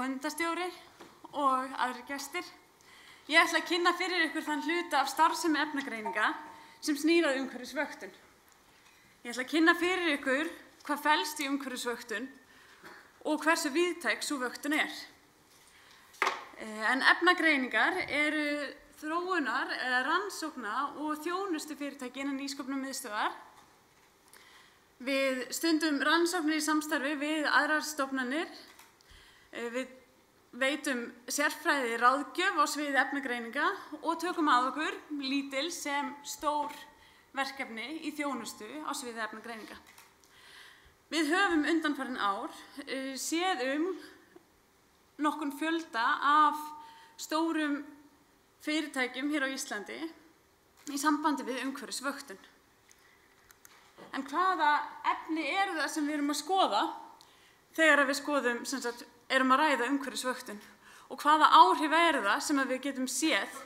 fundastjóri og aðrir gestir. Ég ætla að kynna fyrir ykkur þann hluta af starfsemi efnagreininga sem snýr að umhverfisvöktun. Ég ætla að kynna fyrir ykkur hvað felst í umhverfisvöktun og hversu víðtæk sú vöktun er. En efnagreiningar eru þróunar, rannsókna og þjónustufyrirtæki innan Nýsköpunarmiðstöðvar. Við stundum rannsóknir í samstarfi við aðrar stofnanir. Við veitum sérfræði ráðgjöf á sviði efnagreininga og tökum að okkur lítil sem stór verkefni í þjónustu á sviði efnagreininga. Við höfum undanfarin ár séð nokkun fjölda af stórum fyrirtækjum hér á Íslandi í sambandi við umhverfisvöktun. En hvaða efni eru það sem við erum að skoða þegar við erum að ræða umhverfisvöktun? Og hvaða áhrif eru það sem við getum séð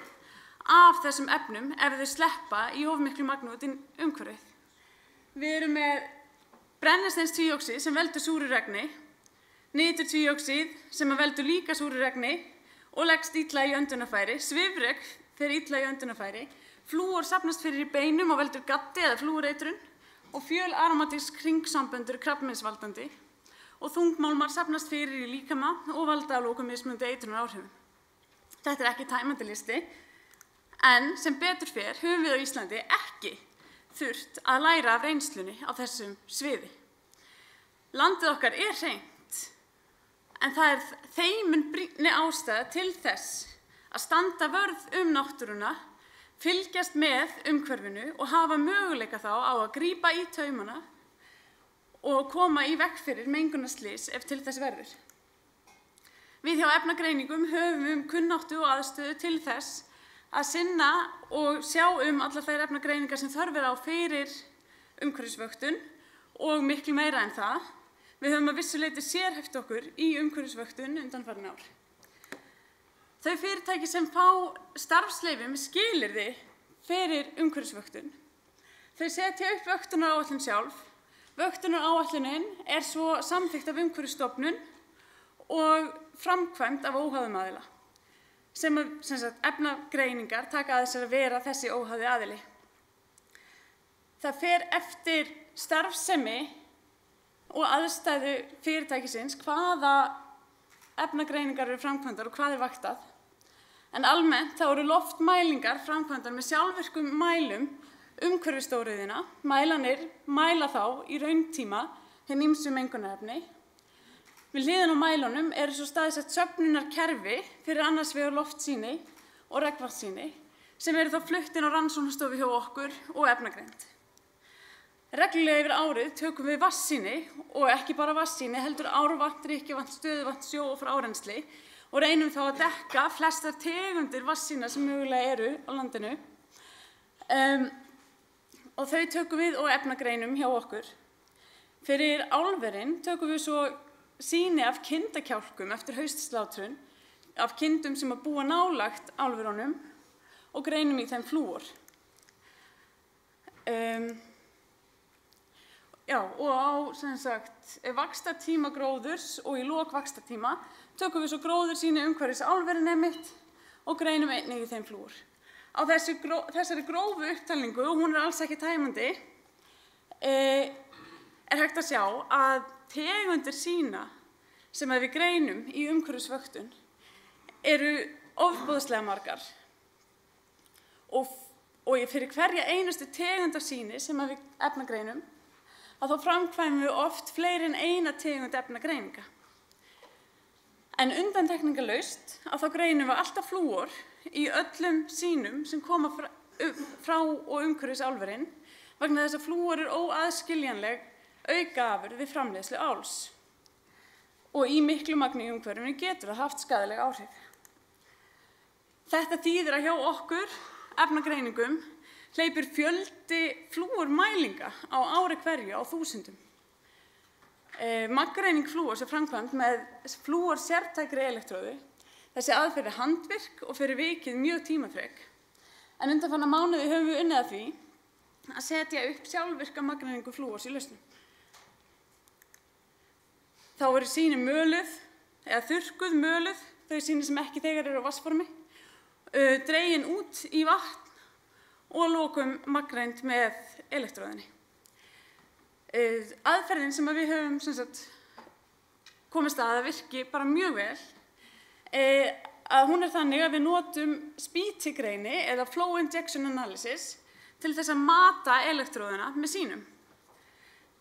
af þessum efnum ef þau sleppa í of miklu magni út í umhverfið? Við erum með brennisteinstvíoxíð sem veldur súru regni, niturdvíoxíð sem veldur líka súru regni og leggst illa í öndunarfæri, svifryk fer illa í öndunarfæri, flúor safnast fyrir í beinum og veldur gaddi eða flúoreitrun og fjölaramatísk hringsamböndur krabbameinsvaldandi og þungmálmar safnast fyrir í líkama og valda að lokum mismunandi eitrunaráhrifum. Þetta er ekki tæmandi listi, en sem betur fer höfum við á Íslandi ekki þurft að læra af reynslunni á þessum sviði. Landið okkar er hreint, en það er þeim brýnni ástæða til þess að standa vörð náttúruna, fylgjast með umhverfinu og hafa möguleika þá á að grípa í taumana og koma í veg fyrir mengunarslys ef til þess verður. Við hjá efnagreiningum höfum kunnáttu og aðstöðu til þess að sinna og sjá allar þær efnagreiningar sem þörf er á fyrir umhverfisvöktun og miklu meira en það. Við höfum að vissu leyti sérhæft okkur í umhverfisvöktun undanfarin ár. Þau fyrirtæki sem fá starfsleyfi með skilyrði fyrir umhverfisvöktun, þau setja upp vöktunaráætlun sjálf. Vöktunaráætlunin er svo samþykkt af Umhverfisstofnun og framkvæmd af óháðum aðila, sem efnagreiningar taka að sér að vera þessi óháði aðili. Það fer eftir starfsemi og aðstæðu fyrirtækisins hvaða efnagreiningar eru framkvæmdar og hvað er vaktað. En almennt þá eru loftmælingar framkvæmdar með sjálfvirkum mælum umhverfisstóriðina. Mælanir mæla þá í rauntíma hin ýmsu mengunarefni. Við hliðina á mælunum eru svo staðsett söfnunarkerfi fyrir annars vegar loftsýni og regnvatnssýni sem eru þá flutt inn á rannsóknastofu hjá okkur og efnagreind. Reglulega yfir árið tökum við vatnssýni og ekki bara vatnssýni, heldur árvatn, drykkjarvatn, stöðuvatn, sjó- og frárennsli og reynum þá að dekka flestar tegundir vatnssýna sem mögulega eru á landinu. Og þau tökum við og efnagreinum hjá okkur. Fyrir álverin tökum við svo sýni af kindakjálkum eftir haustslátrun, af kindum sem að búa nálægt álverunum og greinum í þeim flúor. Og á vaxtartíma gróðurs og í lok vaxtartíma tökum við svo gróðursýni umhverfis álverin einmitt og greinum einnig í þeim flúor. Á þessari grófu upptalningu, og hún er alls ekki tæmandi, er hægt að sjá að tegundir sýna sem við greinum í umhverfisvöktun eru ofboðslega margar. Og fyrir hverja einustu tegund af sýni sem við efnagreinum, að þá framkvæmum við oft fleiri en eina tegund efnagreininga. En undantekningarlaust að þá greinum við alltaf flúor í öllum sýnum sem koma frá og umhverfis álverin vegna þess að flúor er óaðskiljanleg aukaafurð við framleiðslu áls. Og í miklu magni í umhverfinu getur það haft skaðleg áhrif. Þetta þýðir að hjá okkur, efnagreiningum, hleypur fjöldi flúormælinga á ári hverju á þúsundum. Maggreining flúors er framkvæmd með flúor sértækri elektróðu. Þessi aðferð er handvirk og fyrir vikið mjög tímafrek. En undanfarna mánuði höfum við unnið að því að setja upp sjálfvirka maggreiningu flúors í lausnum. Þá eru sýni möluð, eða þurrkuð, möluð, þau sýni sem ekki þegar eru á vatnsformi, dregin út í vatn og lokum magnreind með elektróðinni. Aðferðin sem við höfum komist að virki bara mjög vel, að hún þannig að við notum spýtigreini eða flow injection analysis til þess að mata elektróðina með sýnum.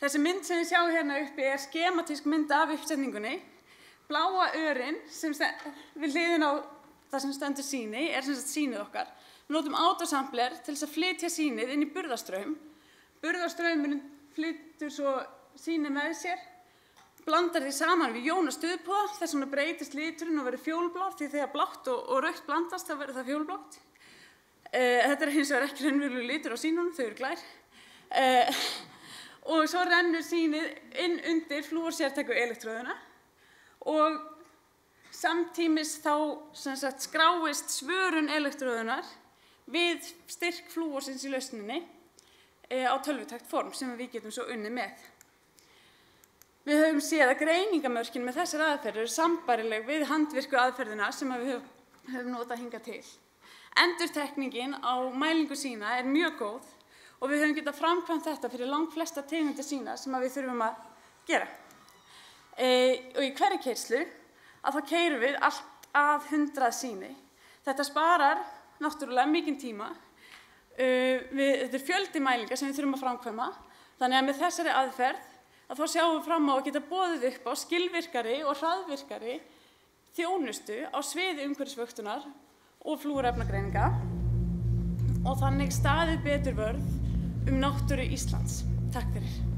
Þessi mynd sem við sjáum hérna uppi skematísk mynd af uppsetningunni. Bláa örin sem við hliðina á það sem stendur sýni sýnið okkar. Við notum autosampler til þess að flytja sýnið inn í burðarstraum. Burðarstraumurinn flytur svo sýnið með sér, blandar því saman við jón og stuðpúða, þess vegna breytist liturinn og verður fjólblár, því þegar blátt og rautt blandast þá verður það fjólblátt. Þetta hins vegar ekki raunverulegur litur á sýnunum, þau eru glær. Og svo rennur sýnið inn undir flúorsértæku elektróðuna og samtímis þá skráist svörun elektróðunar við styrk flúorsins í lausninni á tölvutækt form sem við getum svo unnið með. Við höfum séð að greiningamörkin með þessar aðferðir eru sambærileg við handvirku aðferðina sem við höfum notað hingað til. Endurtekningin á mælingu sýna er mjög góð og við höfum getað framkvæmt þetta fyrir langflesta tegundir sýna sem við þurfum að gera. Og í hverri keyrslu þá keyrum við allt að 100 sýni. Þetta sparar náttúrulega mikinn tíma. Þetta fjöldi mælinga sem við þurfum að framkvæma, þannig að með þessari aðferð þá sjáum við fram á að geta boðið upp á skilvirkari og hraðvirkari þjónustu á sviði umhverfisvöktunar og flúorefnagreininga og þannig staðið betur vörð náttúru Íslands. Takk fyrir.